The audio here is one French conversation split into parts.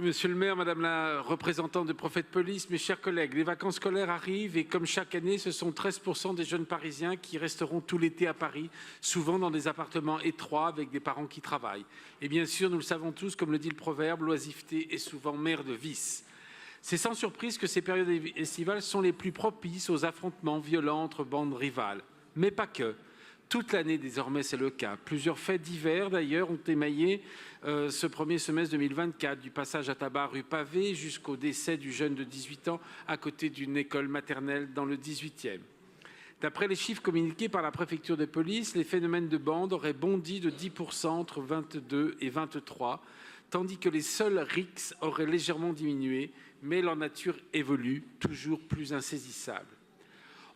Monsieur le maire, madame la représentante de Prophète Police, mes chers collègues, les vacances scolaires arrivent et comme chaque année, ce sont 13% des jeunes parisiens qui resteront tout l'été à Paris, souvent dans des appartements étroits avec des parents qui travaillent. Et bien sûr, nous le savons tous, comme le dit le proverbe, l'oisiveté est souvent mère de vice. C'est sans surprise que ces périodes estivales sont les plus propices aux affrontements violents entre bandes rivales. Mais pas que. Toute l'année, désormais, c'est le cas. Plusieurs faits divers, d'ailleurs, ont émaillé ce premier semestre 2024, du passage à tabac rue Pavée jusqu'au décès du jeune de 18 ans à côté d'une école maternelle dans le 18e. D'après les chiffres communiqués par la préfecture de police, les phénomènes de bande auraient bondi de 10% entre 22 et 23, tandis que les seuls rixes auraient légèrement diminué, mais leur nature évolue, toujours plus insaisissable.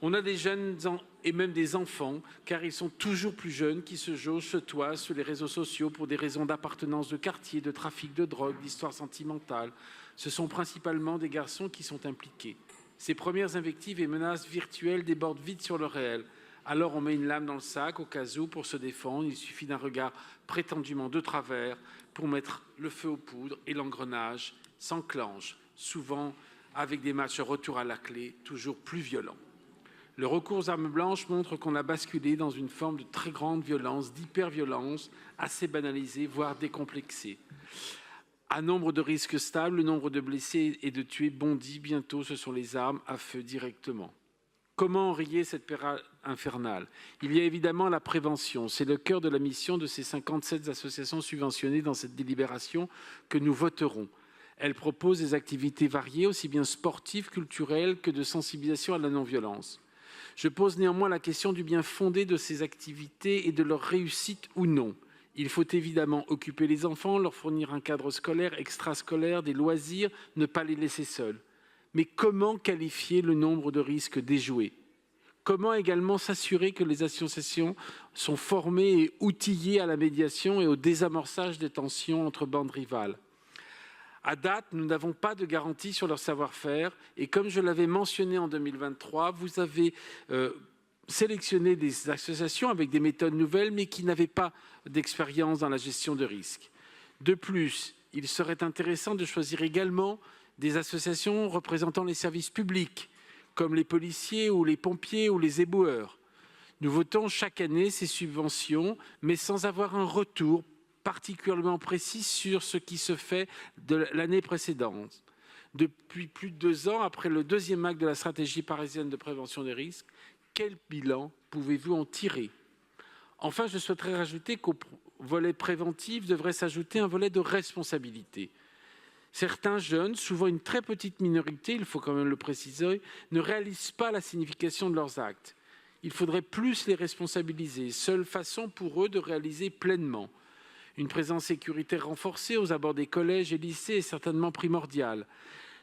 On a des jeunes et même des enfants, car ils sont toujours plus jeunes, qui se jaugent, se toisent sur les réseaux sociaux pour des raisons d'appartenance de quartier, de trafic de drogue, d'histoire sentimentale. Ce sont principalement des garçons qui sont impliqués. Ces premières invectives et menaces virtuelles débordent vite sur le réel. Alors on met une lame dans le sac au cas où pour se défendre. Il suffit d'un regard prétendument de travers pour mettre le feu aux poudres et l'engrenage s'enclenche, souvent avec des matchs retour à la clé, toujours plus violents. Le recours aux armes blanches montre qu'on a basculé dans une forme de très grande violence, d'hyperviolence, assez banalisée, voire décomplexée. À nombre de risques stables, le nombre de blessés et de tués bondit. Bientôt, ce sont les armes à feu directement. Comment enrayer cette période infernale? Il y a évidemment la prévention. C'est le cœur de la mission de ces 57 associations subventionnées dans cette délibération que nous voterons. Elles proposent des activités variées, aussi bien sportives, culturelles que de sensibilisation à la non-violence. Je pose néanmoins la question du bien fondé de ces activités et de leur réussite ou non. Il faut évidemment occuper les enfants, leur fournir un cadre scolaire, extrascolaire, des loisirs, ne pas les laisser seuls. Mais comment qualifier le nombre de risques déjoués? Comment également s'assurer que les associations sont formées et outillées à la médiation et au désamorçage des tensions entre bandes rivales? À date, nous n'avons pas de garantie sur leur savoir-faire et comme je l'avais mentionné en 2023, vous avez sélectionné des associations avec des méthodes nouvelles mais qui n'avaient pas d'expérience dans la gestion de risques. De plus, il serait intéressant de choisir également des associations représentant les services publics comme les policiers ou les pompiers ou les éboueurs. Nous votons chaque année ces subventions mais sans avoir un retour particulièrement précis sur ce qui se fait de l'année précédente. Depuis plus de 2 ans, après le deuxième acte de la stratégie parisienne de prévention des risques, quel bilan pouvez-vous en tirer? Enfin, je souhaiterais rajouter qu'au volet préventif devrait s'ajouter un volet de responsabilité. Certains jeunes, souvent une très petite minorité, il faut quand même le préciser, ne réalisent pas la signification de leurs actes. Il faudrait plus les responsabiliser, seule façon pour eux de réaliser pleinement. Une présence sécuritaire renforcée aux abords des collèges et lycées est certainement primordiale.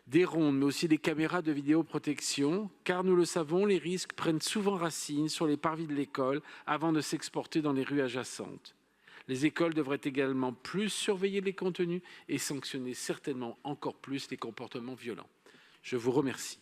Des rondes, mais aussi des caméras de vidéoprotection, car nous le savons, les risques prennent souvent racine sur les parvis de l'école avant de s'exporter dans les rues adjacentes. Les écoles devraient également plus surveiller les contenus et sanctionner certainement encore plus les comportements violents. Je vous remercie.